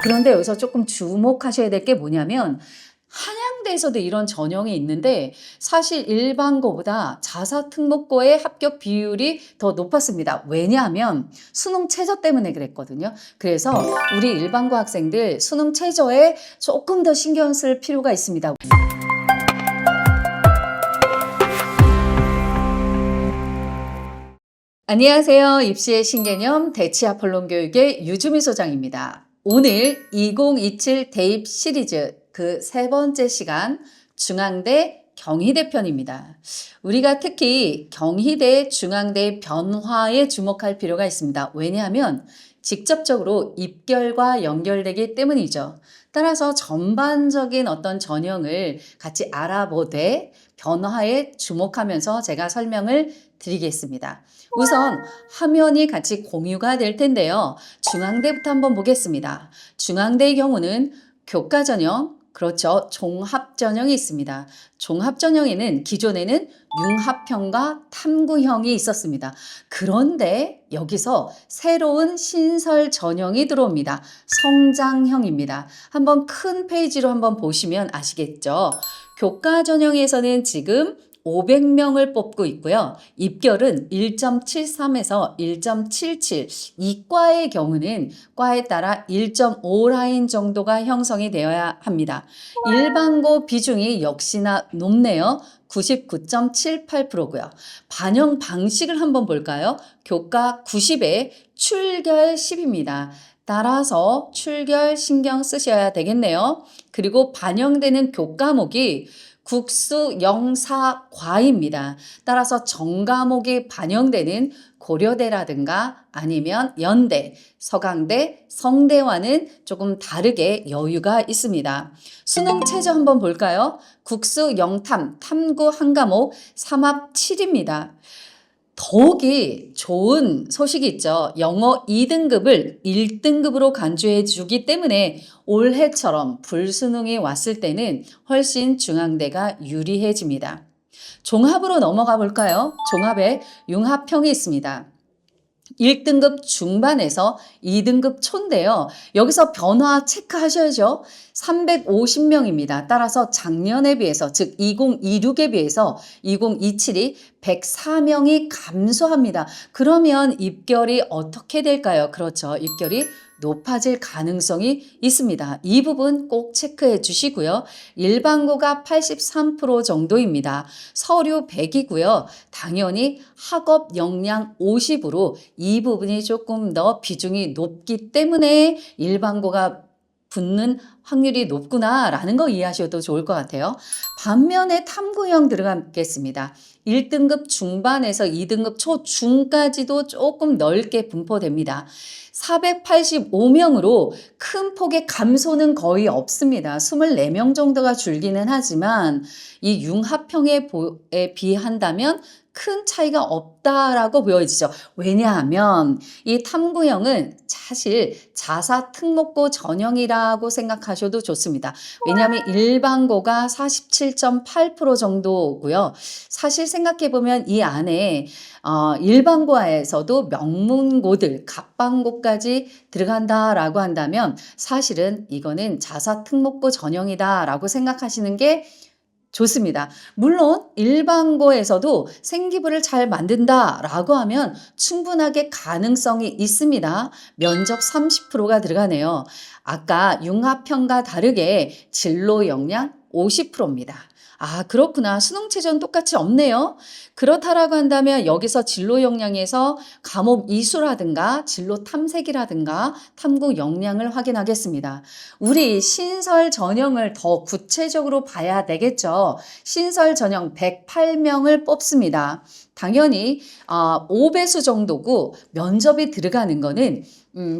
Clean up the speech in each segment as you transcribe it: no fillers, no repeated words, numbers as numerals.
그런데 여기서 조금 주목하셔야 될 게 뭐냐면 한양대에서도 이런 전형이 있는데 사실 일반고보다 자사특목고의 합격 비율이 더 높았습니다. 왜냐하면 수능 최저 때문에 그랬거든요. 그래서 우리 일반고 학생들 수능 최저에 조금 더 신경 쓸 필요가 있습니다. 안녕하세요. 입시의 신개념 대치아폴론 교육의 유주미 소장입니다. 오늘 2027 대입 시리즈 그 세 번째 시간 중앙대 경희대 편입니다. 우리가 특히 경희대 중앙대 변화에 주목할 필요가 있습니다. 왜냐하면 직접적으로 입결과 연결되기 때문이죠. 따라서 전반적인 어떤 전형을 같이 알아보되 변화에 주목하면서 제가 설명을 드리겠습니다. 우선 화면이 같이 공유가 될 텐데요. 중앙대부터 한번 보겠습니다. 중앙대의 경우는 교과전형, 그렇죠. 종합전형이 있습니다. 종합전형에는 기존에는 융합형과 탐구형이 있었습니다. 그런데 여기서 새로운 신설 전형이 들어옵니다. 성장형입니다. 한번 큰 페이지로 한번 보시면 아시겠죠? 교과전형에서는 지금 500명을 뽑고 있고요. 입결은 1.73에서 1.77, 이과의 경우는 과에 따라 1.5라인 정도가 형성이 되어야 합니다. 일반고 비중이 역시나 높네요. 99.78%고요. 반영 방식을 한번 볼까요? 교과 90에 출결 10입니다. 따라서 출결 신경 쓰셔야 되겠네요. 그리고 반영되는 교과목이 국수, 영사, 과입니다. 따라서 전과목이 반영되는 고려대라든가 아니면 연대, 서강대, 성대와는 조금 다르게 여유가 있습니다. 수능 최저 한번 볼까요? 국수, 영탐, 탐구 한 과목 3합 7입니다. 더욱이 좋은 소식이 있죠. 영어 2등급을 1등급으로 간주해 주기 때문에 올해처럼 불수능이 왔을 때는 훨씬 중앙대가 유리해집니다. 종합으로 넘어가 볼까요? 종합에 융합형이 있습니다. 1등급 중반에서 2등급 초인데요. 여기서 변화 체크하셔야죠. 350명입니다. 따라서 작년에 비해서 즉 2026에 비해서 2027이 104명이 감소합니다. 그러면 입결이 어떻게 될까요? 그렇죠. 입결이 높아질 가능성이 있습니다. 이 부분 꼭 체크해 주시고요. 일반고가 83% 정도입니다. 서류 100이고요. 당연히 학업 역량 50으로 이 부분이 조금 더 비중이 높기 때문에 일반고가 붙는 확률이 높구나라는 거 이해하셔도 좋을 것 같아요. 반면에 탐구형 들어가겠습니다. 1등급 중반에서 2등급 초중까지도 조금 넓게 분포됩니다. 485명으로 큰 폭의 감소는 거의 없습니다. 24명 정도가 줄기는 하지만 이 융합형에 비한다면 큰 차이가 없다라고 보여지죠. 왜냐하면 이 탐구형은 사실 자사특목고 전형이라고 생각하셔도 좋습니다. 왜냐하면 일반고가 47.8% 정도고요. 사실 생각해보면 이 안에 일반고에서도 명문고들, 갑방고까지 들어간다라고 한다면 사실은 이거는 자사특목고 전형이다라고 생각하시는 게 좋습니다. 물론 일반고에서도 생기부를 잘 만든다라고 하면 충분하게 가능성이 있습니다. 면접 30%가 들어가네요. 아까 융합형과 다르게 진로 역량 50%입니다. 아, 그렇구나. 수능 최저는 똑같이 없네요. 그렇다라고 한다면 여기서 진로 역량에서 과목 이수라든가 진로 탐색이라든가 탐구 역량을 확인하겠습니다. 우리 신설 전형을 더 구체적으로 봐야 되겠죠. 신설 전형 108명을 뽑습니다. 당연히 5배수 정도고 면접이 들어가는 거는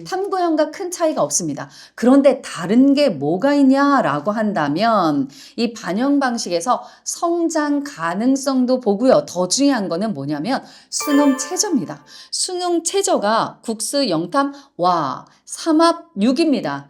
탐구형과 큰 차이가 없습니다. 그런데 다른 게 뭐가 있냐라고 한다면 이 반영 방식에서 성장 가능성도 보고요. 더 중요한 거는 뭐냐면 수능 최저입니다. 수능 최저가 국수 영탐 3합 6입니다.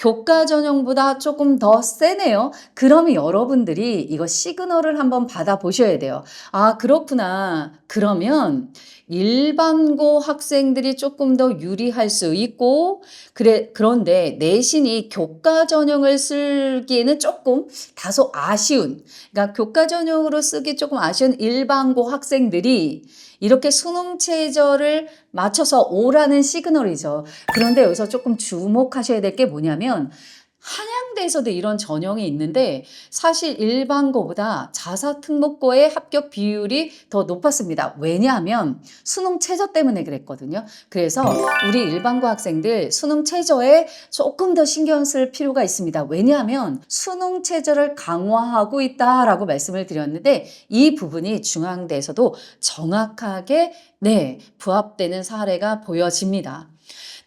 교과 전형보다 조금 더 세네요. 그러면 여러분들이 이거 시그널을 한번 받아 보셔야 돼요. 아, 그렇구나. 그러면 일반고 학생들이 조금 더 유리할 수 있고, 그런데 내신이 교과 전형을 쓰기에는 조금 다소 아쉬운, 그러니까 교과 전형으로 쓰기 조금 아쉬운 일반고 학생들이 이렇게 수능 최저를 맞춰서 오라는 시그널이죠. 그런데 여기서 조금 주목하셔야 될 게 뭐냐면, 한양대에서도 이런 전형이 있는데 사실 일반고보다 자사특목고의 합격 비율이 더 높았습니다. 왜냐하면 수능 최저 때문에 그랬거든요. 그래서 우리 일반고 학생들 수능 최저에 조금 더 신경 쓸 필요가 있습니다. 왜냐하면 수능 최저를 강화하고 있다라고 말씀을 드렸는데 이 부분이 중앙대에서도 정확하게 부합되는 사례가 보여집니다.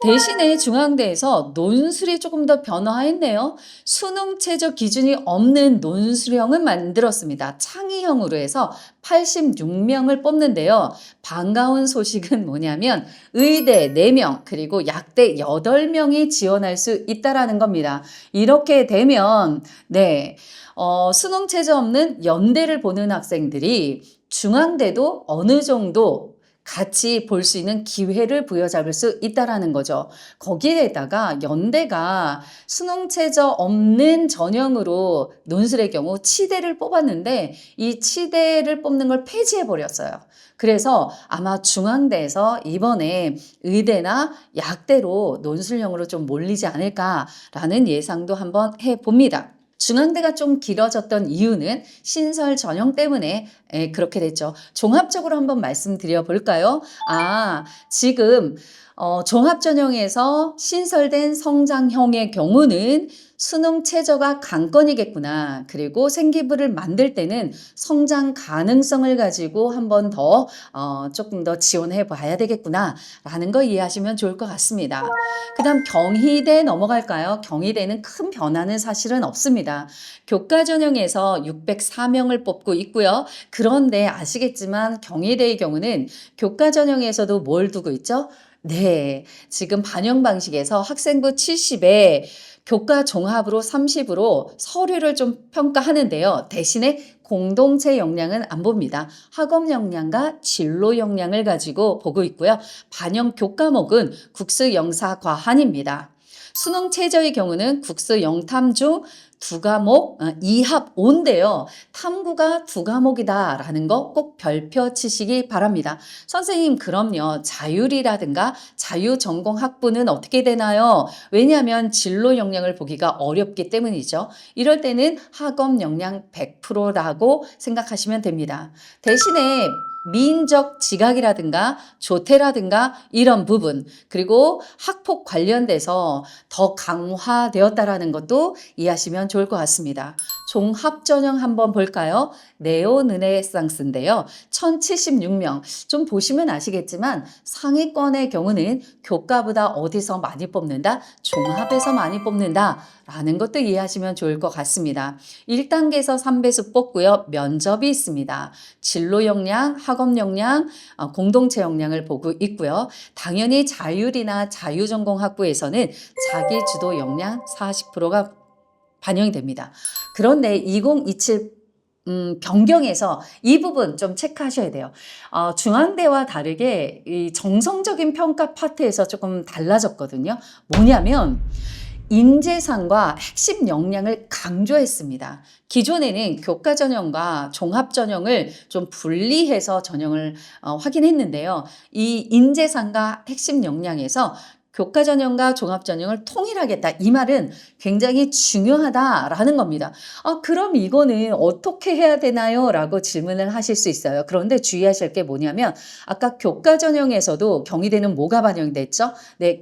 대신에 중앙대에서 논술이 조금 더 변화했네요. 수능 최저 기준이 없는 논술형을 만들었습니다. 창의형으로 해서 86명을 뽑는데요. 반가운 소식은 뭐냐면 의대 4명 그리고 약대 8명이 지원할 수 있다라는 겁니다. 이렇게 되면 수능 최저 없는 연대를 보는 학생들이 중앙대도 어느 정도 같이 볼 수 있는 기회를 부여잡을 수 있다라는 거죠. 거기에다가 연대가 수능 최저 없는 전형으로 논술의 경우 치대를 뽑았는데 이 치대를 뽑는 걸 폐지해 버렸어요. 그래서 아마 중앙대에서 이번에 의대나 약대로 논술형으로 좀 몰리지 않을까라는 예상도 한번 해봅니다. 중앙대가 좀 길어졌던 이유는 신설 전형 때문에 그렇게 됐죠. 종합적으로 한번 말씀드려 볼까요? 지금 종합전형에서 신설된 성장형의 경우는 수능 최저가 관건이겠구나. 그리고 생기부를 만들 때는 성장 가능성을 가지고 한 번 더 조금 더 지원해 봐야 되겠구나 라는 거 이해하시면 좋을 것 같습니다. 그 다음 경희대 넘어갈까요? 경희대는 큰 변화는 사실은 없습니다. 교과 전형에서 604명을 뽑고 있고요. 그런데 아시겠지만 경희대의 경우는 교과 전형에서도 뭘 두고 있죠? 지금 반영 방식에서 학생부 70에 교과 종합으로 30으로 서류를 좀 평가하는데요. 대신에 공동체 역량은 안 봅니다. 학업 역량과 진로 역량을 가지고 보고 있고요. 반영 교과목은 국수, 영사, 과한입니다. 수능 최저의 경우는 국수, 영탐 중 2과목 2합 5인데요. 탐구가 2과목이다라는 거 꼭 별표 치시기 바랍니다. 선생님 그럼요. 자율이라든가 자유전공 학부는 어떻게 되나요? 왜냐하면 진로 역량을 보기가 어렵기 때문이죠. 이럴 때는 학업 역량 100%라고 생각하시면 됩니다. 대신에 미인적 지각이라든가 조퇴라든가 이런 부분 그리고 학폭 관련돼서 더 강화되었다라는 것도 이해하시면 좋을 것 같습니다. 종합전형 한번 볼까요? 네오르네상스인데요. 1076명. 좀 보시면 아시겠지만 상위권의 경우는 교과보다 어디서 많이 뽑는다? 종합에서 많이 뽑는다. 라는 것도 이해하시면 좋을 것 같습니다. 1단계에서 3배수 뽑고요. 면접이 있습니다. 진로 역량, 학업 역량, 공동체 역량을 보고 있고요. 당연히 자율이나 자유전공 학부에서는 자기 주도 역량 40%가 반영이 됩니다. 그런데 2027 변경해서 이 부분 좀 체크하셔야 돼요. 중앙대와 다르게 이 정성적인 평가 파트에서 조금 달라졌거든요. 뭐냐면 인재상과 핵심 역량을 강조했습니다. 기존에는 교과 전형과 종합 전형을 좀 분리해서 전형을 확인했는데요. 이 인재상과 핵심 역량에서 교과 전형과 종합 전형을 통일하겠다. 이 말은 굉장히 중요하다라는 겁니다. 그럼 이거는 어떻게 해야 되나요? 라고 질문을 하실 수 있어요. 그런데 주의하실 게 뭐냐면 아까 교과 전형에서도 경희대는 뭐가 반영이 됐죠?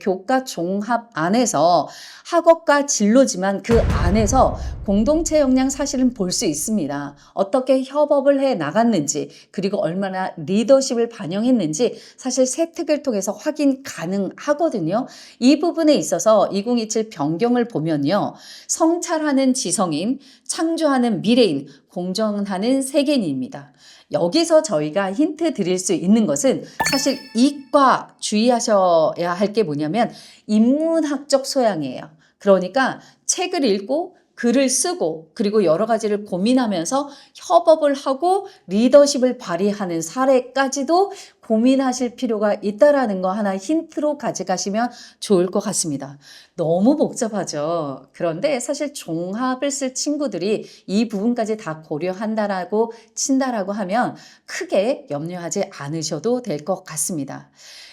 교과 종합 안에서 학업과 진로지만 그 안에서 공동체 역량 사실은 볼 수 있습니다. 어떻게 협업을 해 나갔는지 그리고 얼마나 리더십을 반영했는지 사실 세특을 통해서 확인 가능하거든요. 이 부분에 있어서 2027 변경을 보면요. 성찰하는 지성인, 창조하는 미래인, 공정하는 세계인입니다. 여기서 저희가 힌트 드릴 수 있는 것은 사실 이과 주의하셔야 할 게 뭐냐면 인문학적 소양이에요. 그러니까 책을 읽고 글을 쓰고 그리고 여러 가지를 고민하면서 협업을 하고 리더십을 발휘하는 사례까지도 고민하실 필요가 있다라는 거 하나 힌트로 가져가시면 좋을 것 같습니다. 너무 복잡하죠. 그런데 사실 종합을 쓸 친구들이 이 부분까지 다 고려한다라고 친다라고 하면 크게 염려하지 않으셔도 될 것 같습니다.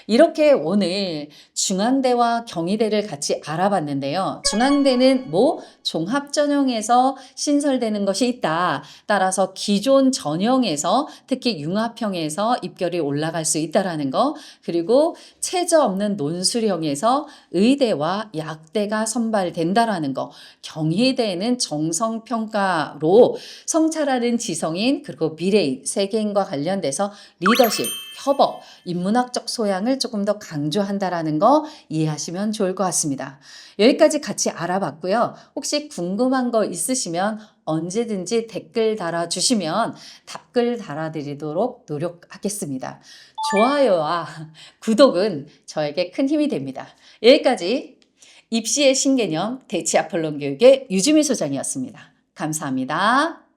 이렇게 오늘 중앙대와 경희대를 같이 알아봤는데요. 중앙대는 뭐 종합 전형에서 신설되는 것이 있다. 따라서 기존 전형에서 특히 융합형에서 입결이 올라갈 수 있다라는 거. 그리고 최저 없는 논술형에서 의대와 약대가 선발된다라는 거. 경희대는 정성평가로 성찰하는 지성인 그리고 미래인 세계인과 관련돼서 리더십 협업, 인문학적 소양을 조금 더 강조한다라는 거 이해하시면 좋을 것 같습니다. 여기까지 같이 알아봤고요. 혹시 궁금한 거 있으시면 언제든지 댓글 달아주시면 답글 달아드리도록 노력하겠습니다. 좋아요와 구독은 저에게 큰 힘이 됩니다. 여기까지 입시의 신개념 대치 아폴론 교육의 유주미 소장이었습니다. 감사합니다.